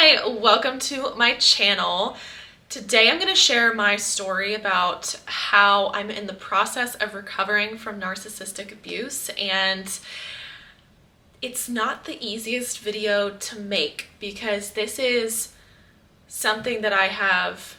Hi, welcome to my channel. Today I'm going to share my story about how I'm in the process of recovering from narcissistic abuse, and it's not the easiest video to make because this is something that I have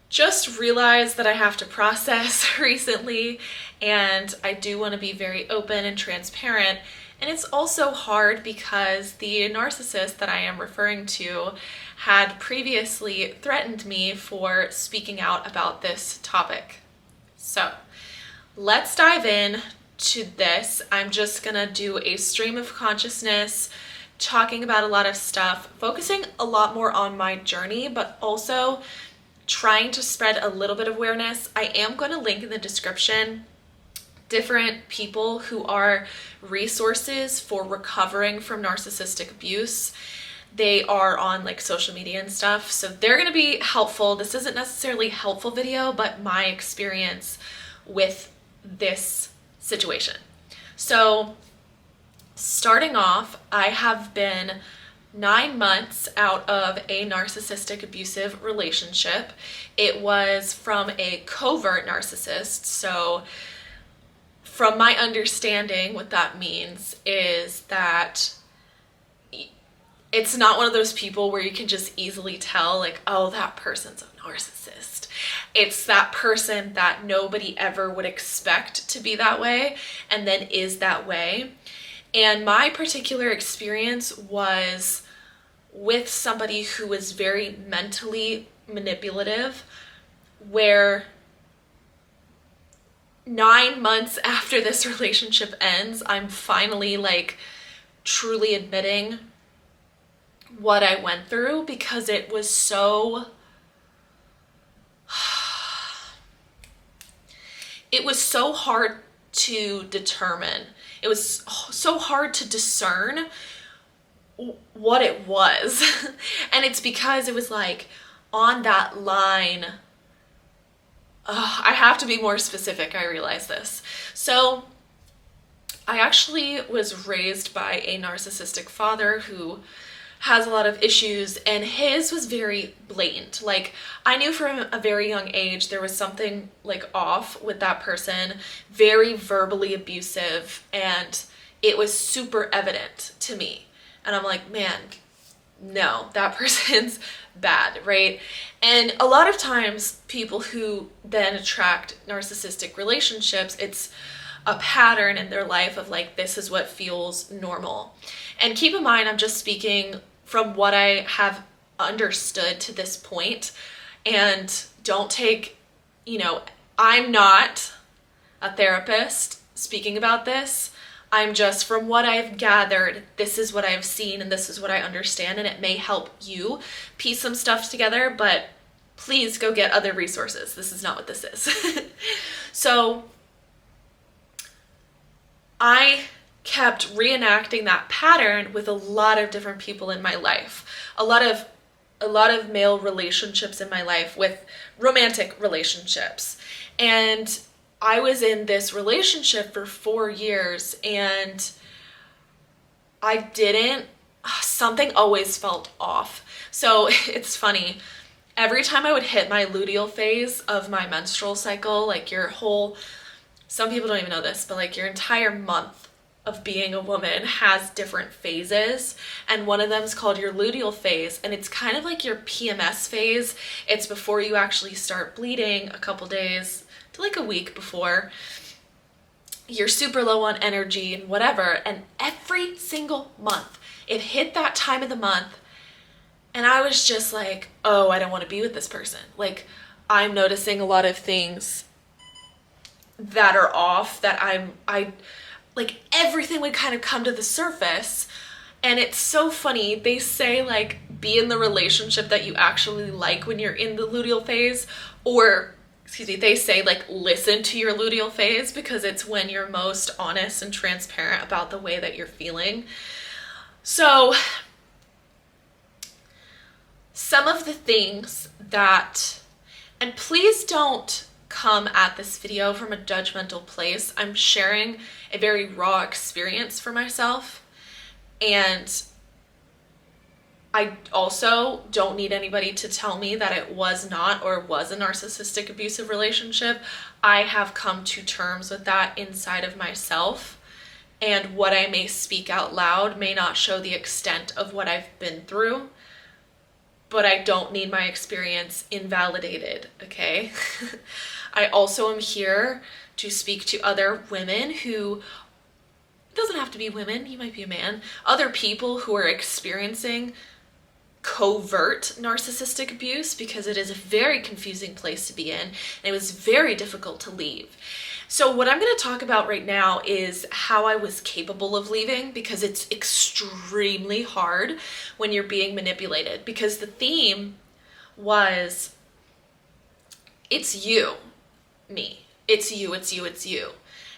just realized that I have to process recently, and I do want to be very open and transparent. And it's also hard because the narcissist that I am referring to had previously threatened me for speaking out about this topic. So let's dive in to this. I'm just gonna do a stream of consciousness, talking about a lot of stuff, focusing a lot more on my journey, but also trying to spread a little bit of awareness. I am going to link in the description different people who are resources for recovering from narcissistic abuse. They are on like social media and stuff, so they're going to be helpful. This isn't necessarily a helpful video, but my experience with this situation. So starting off, I have been 9 months out of a narcissistic abusive relationship. It was from a covert narcissist. So from my understanding, what that means is that it's not one of those people where you can just easily tell like, oh, that person's a narcissist. It's that person that nobody ever would expect to be that way and then is that way. And my particular experience was with somebody who was very mentally manipulative, where 9 months after this relationship ends, I'm finally like truly admitting what I went through, because it was so hard to determine. It was so hard to discern what it was. And it's because it was like on that line. I have to be more specific, I realize this. So I actually was raised by a narcissistic father who has a lot of issues, and his was very blatant. Like, I knew from a very young age there was something like off with that person, very verbally abusive, and it was super evident to me. And I'm like, man, no, that person's bad, right? And a lot of times people who then attract narcissistic relationships, it's a pattern in their life of like, this is what feels normal. And keep in mind, I'm just speaking from what I have understood to this point, and don't take, I'm not a therapist speaking about this. I'm just, from what I've gathered, this is what I've seen and this is what I understand, and it may help you piece some stuff together, but please go get other resources. This is not what this is. So I kept reenacting that pattern with a lot of different people in my life. A lot of male relationships in my life, with romantic relationships. And I was in this relationship for 4 years, and something always felt off. So it's funny, every time I would hit my luteal phase of my menstrual cycle, like some people don't even know this, but like your entire month of being a woman has different phases, and one of them is called your luteal phase, and it's kind of like your PMS phase. It's before you actually start bleeding, a couple days to like a week before. You're super low on energy and whatever, and every single month it hit that time of the month, and I was just like, oh, I don't want to be with this person. Like, I'm noticing a lot of things that are off, that I like, everything would kind of come to the surface. And it's so funny, they say like, be in the relationship that you actually like when you're in the luteal phase, or they say like, listen to your luteal phase, because it's when you're most honest and transparent about the way that you're feeling. So some of the things that, and please don't come at this video from a judgmental place. I'm sharing a very raw experience for myself, and I also don't need anybody to tell me that it was not or was a narcissistic abusive relationship. I have come to terms with that inside of myself, and what I may speak out loud may not show the extent of what I've been through, but I don't need my experience invalidated, okay? I also am here to speak to other women who, it doesn't have to be women, you might be a man, other people who are experiencing covert narcissistic abuse, because it is a very confusing place to be in, and it was very difficult to leave. So what I'm going to talk about right now is how I was capable of leaving, because it's extremely hard when you're being manipulated, because the theme was, it's you, me, it's you, it's you, it's you.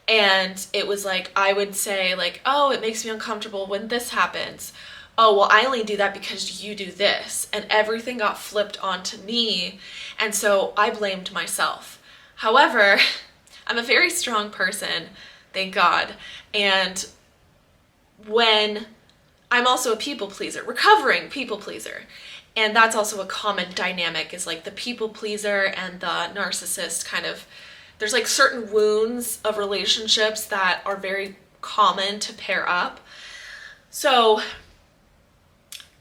And it was like, I would say like, oh, it makes me uncomfortable when this happens. Oh, well, I only do that because you do this. And everything got flipped onto me. And so I blamed myself. However, I'm a very strong person, thank God. And when I'm also a people pleaser, recovering people pleaser. And that's also a common dynamic, is like the people pleaser and the narcissist kind of, there's like certain wounds of relationships that are very common to pair up. So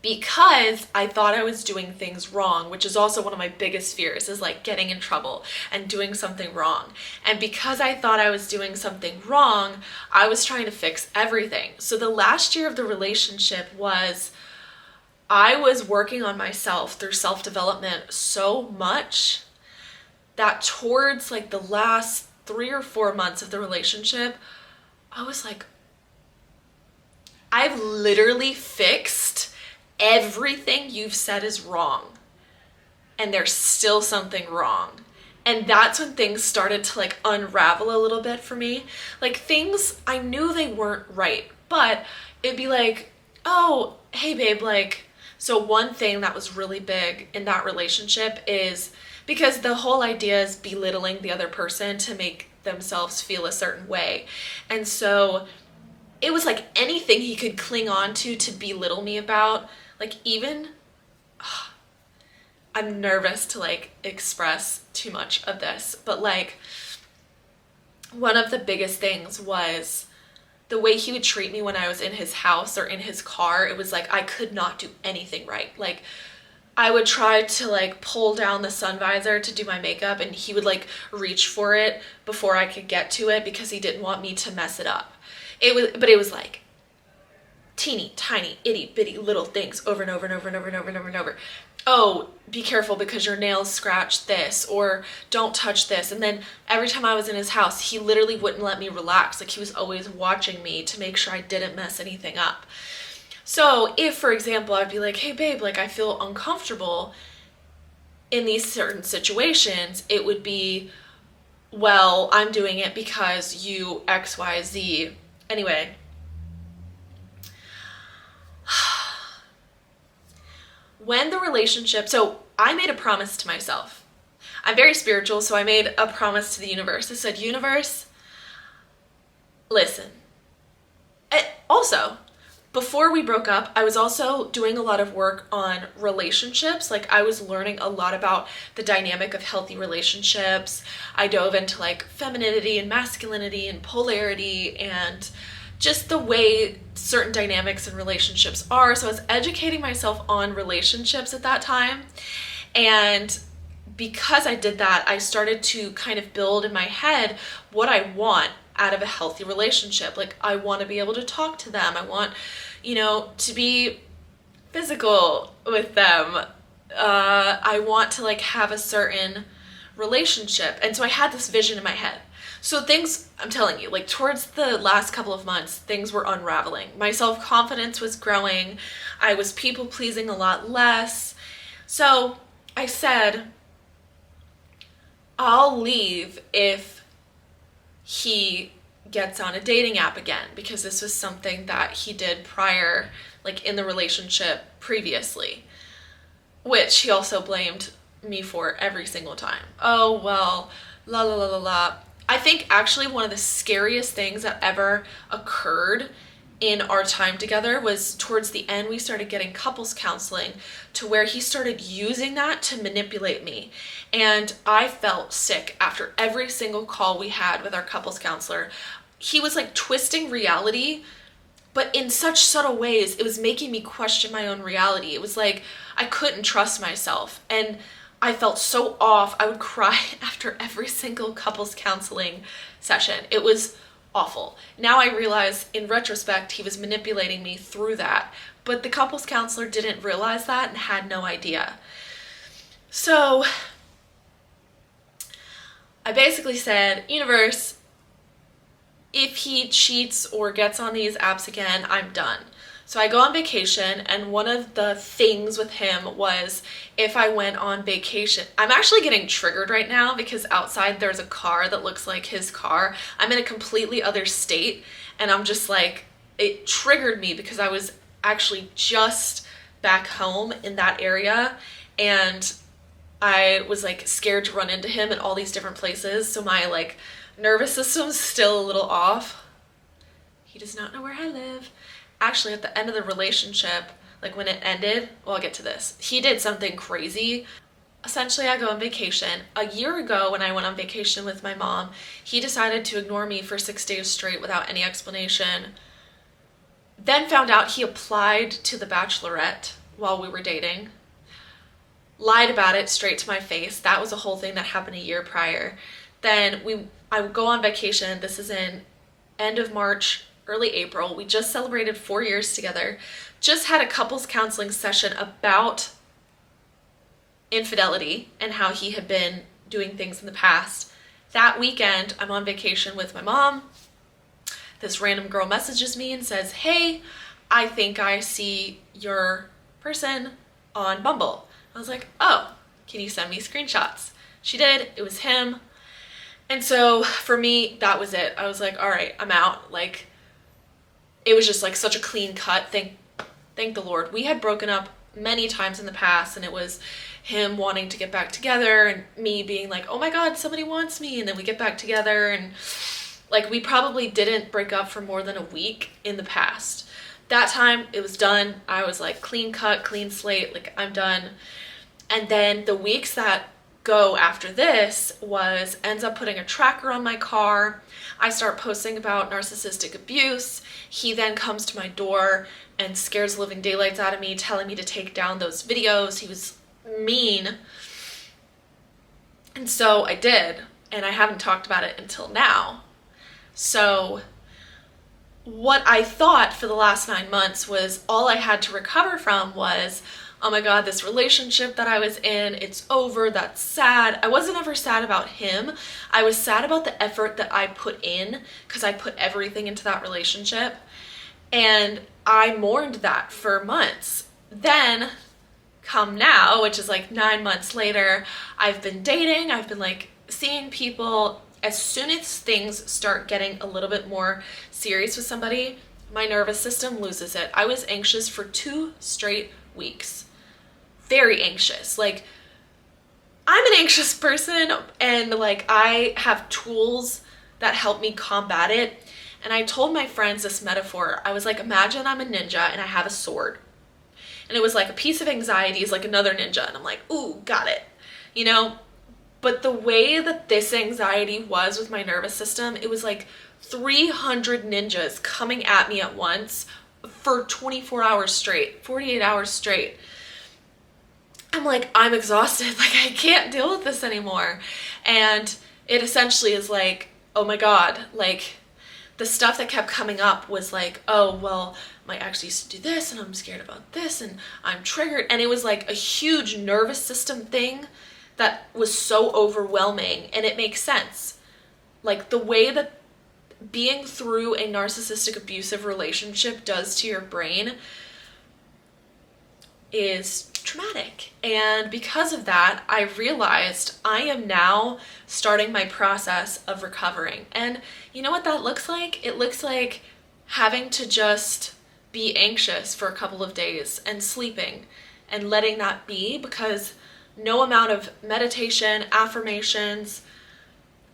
because I thought I was doing things wrong, which is also one of my biggest fears, is like getting in trouble and doing something wrong. And because I thought I was doing something wrong, I was trying to fix everything. So the last year of the relationship was, I was working on myself through self-development so much that towards like the last 3 or 4 months of the relationship, I was like, I've literally fixed everything you've said is wrong, and there's still something wrong. And that's when things started to like unravel a little bit for me. Like things, I knew they weren't right, but it'd be like, oh, hey babe, like, so one thing that was really big in that relationship is, because the whole idea is belittling the other person to make themselves feel a certain way. And so it was like anything he could cling on to belittle me about. Like even, I'm nervous to like express too much of this, but like one of the biggest things was the way he would treat me when I was in his house or in his car. It was like I could not do anything right. Like I would try to like pull down the sun visor to do my makeup, and he would like reach for it before I could get to it because he didn't want me to mess it up. But it was like teeny tiny itty bitty little things over and over and over and over and over and over and over. Oh, be careful because your nails scratch this, or don't touch this. And then every time I was in his house, he literally wouldn't let me relax. Like he was always watching me to make sure I didn't mess anything up. So if, for example, I'd be like, hey babe, like I feel uncomfortable in these certain situations, it would be, well, I'm doing it because you X, Y, Z. Anyway, when the relationship, so I made a promise to myself. I'm very spiritual, so I made a promise to the universe. I said, universe, listen. Also, before we broke up, I was also doing a lot of work on relationships. Like I was learning a lot about the dynamic of healthy relationships. I dove into like femininity and masculinity and polarity and just the way certain dynamics in relationships are. So I was educating myself on relationships at that time. And because I did that, I started to kind of build in my head what I want out of a healthy relationship. Like I want to be able to talk to them. I want, to be physical with them. I want to like have a certain relationship. And so I had this vision in my head. So things, I'm telling you, like towards the last couple of months, things were unraveling. My self-confidence was growing. I was people pleasing a lot less. So I said, I'll leave if he gets on a dating app again, because this was something that he did prior, like in the relationship previously, which he also blamed me for every single time. Oh, well, la la. I think actually one of the scariest things that ever occurred in our time together was towards the end, we started getting couples counseling to where he started using that to manipulate me. And I felt sick after every single call we had with our couples counselor. He was like twisting reality, but in such subtle ways, it was making me question my own reality. It was like I couldn't trust myself, and I felt so off. I would cry after every single couples counseling session. It was awful. Now I realize in retrospect, he was manipulating me through that, but the couples counselor didn't realize that and had no idea. So I basically said, universe, if he cheats or gets on these apps again, I'm done. So I go on vacation, and one of the things with him was if I went on vacation, I'm actually getting triggered right now because outside there's a car that looks like his car. I'm in a completely other state, and I'm just like, it triggered me because I was actually just back home in that area, and I was like scared to run into him in all these different places. So my like nervous system's still a little off. He does not know where I live. Actually, at the end of the relationship, like when it ended, well, I'll get to this. He did something crazy. Essentially, I go on vacation. A year ago, when I went on vacation with my mom, he decided to ignore me for 6 days straight without any explanation. Then found out he applied to The Bachelorette while we were dating. Lied about it straight to my face. That was a whole thing that happened a year prior. Then I would go on vacation. This is in end of March, early April. We just celebrated 4 years together. Just had a couples counseling session about infidelity and how he had been doing things in the past. That weekend, I'm on vacation with my mom. This random girl messages me and says, hey, I think I see your person on Bumble. I was like, oh, can you send me screenshots? She did. It was him. And so for me, that was it. I was like, all right, I'm out. Like, it was just like such a clean cut. Thank the Lord. We had broken up many times in the past, and it was him wanting to get back together and me being like, oh my God, somebody wants me. And then we get back together, and like we probably didn't break up for more than a week in the past. That time it was done. I was like clean cut, clean slate, like I'm done. And then the weeks that go after this ends up putting a tracker on my car. I start posting about narcissistic abuse. He then comes to my door and scares the living daylights out of me, telling me to take down those videos. He was mean. And so I did, and I haven't talked about it until now. So what I thought for the last 9 months was all I had to recover from was, oh my God, this relationship that I was in, it's over, that's sad. I wasn't ever sad about him. I was sad about the effort that I put in because I put everything into that relationship. And I mourned that for months. Then come now, which is like 9 months later, I've been dating, I've been like seeing people. As soon as things start getting a little bit more serious with somebody, my nervous system loses it. I was anxious for 2 straight weeks. Very anxious. Like, I'm an anxious person, and like I have tools that help me combat it. And I told my friends this metaphor. I was like, imagine I'm a ninja and I have a sword. And it was like a piece of anxiety is like another ninja. And I'm like, ooh, got it. You know? But the way that this anxiety was with my nervous system, it was like 300 ninjas coming at me at once for 24 hours straight, 48 hours straight. I'm like, I'm exhausted. Like, I can't deal with this anymore. And it essentially is like, oh my God, like the stuff that kept coming up was like, oh, well, my ex used to do this and I'm scared about this and I'm triggered. And it was like a huge nervous system thing that was so overwhelming, and it makes sense. Like the way that being through a narcissistic abusive relationship does to your brain is traumatic. And because of that, I realized I am now starting my process of recovering. And you know what that looks like? It looks like having to just be anxious for a couple of days and sleeping and letting that be, because no amount of meditation, affirmations,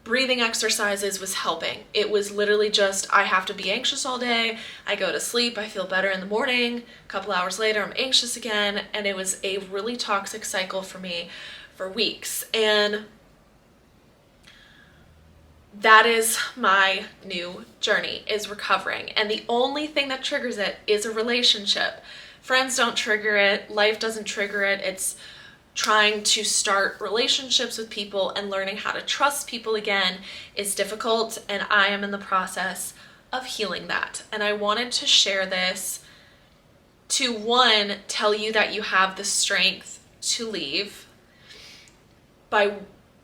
breathing exercises was helping. It was literally just, I have to be anxious all day. I go to sleep, I feel better in the morning. A couple hours later, I'm anxious again. And it was a really toxic cycle for me for weeks. And that is my new journey, is recovering. And the only thing that triggers it is a relationship. Friends don't trigger it. Life doesn't trigger it. It's trying to start relationships with people and learning how to trust people again is difficult, and I am in the process of healing that. And I wanted to share this to, one, tell you that you have the strength to leave by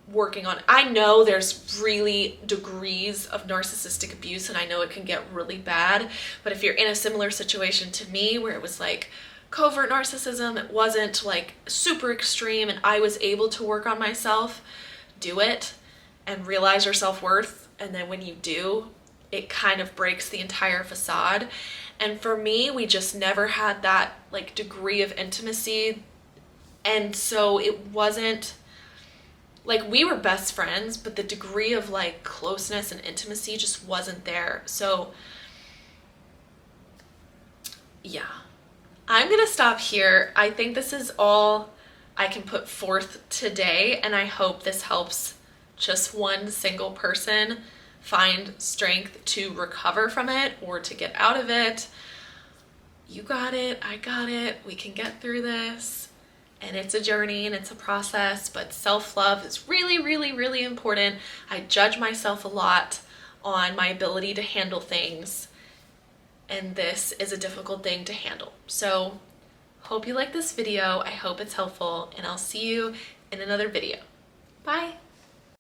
working on it. I know there's really degrees of narcissistic abuse, and I know it can get really bad, but if you're in a similar situation to me where it was like covert narcissism, it wasn't like super extreme, and I was able to work on myself, do it and realize your self-worth. And then when you do, it kind of breaks the entire facade. And for me, we just never had that like degree of intimacy. And so it wasn't like, we were best friends, but the degree of like closeness and intimacy just wasn't there. So yeah. I'm gonna stop here. I think this is all I can put forth today, and I hope this helps just one single person find strength to recover from it or to get out of it. You got it, I got it, we can get through this. And it's a journey and it's a process, but self-love is really, really, really important. I judge myself a lot on my ability to handle things, and this is a difficult thing to handle. So hope you like this video. I hope it's helpful, and I'll see you in another video. Bye.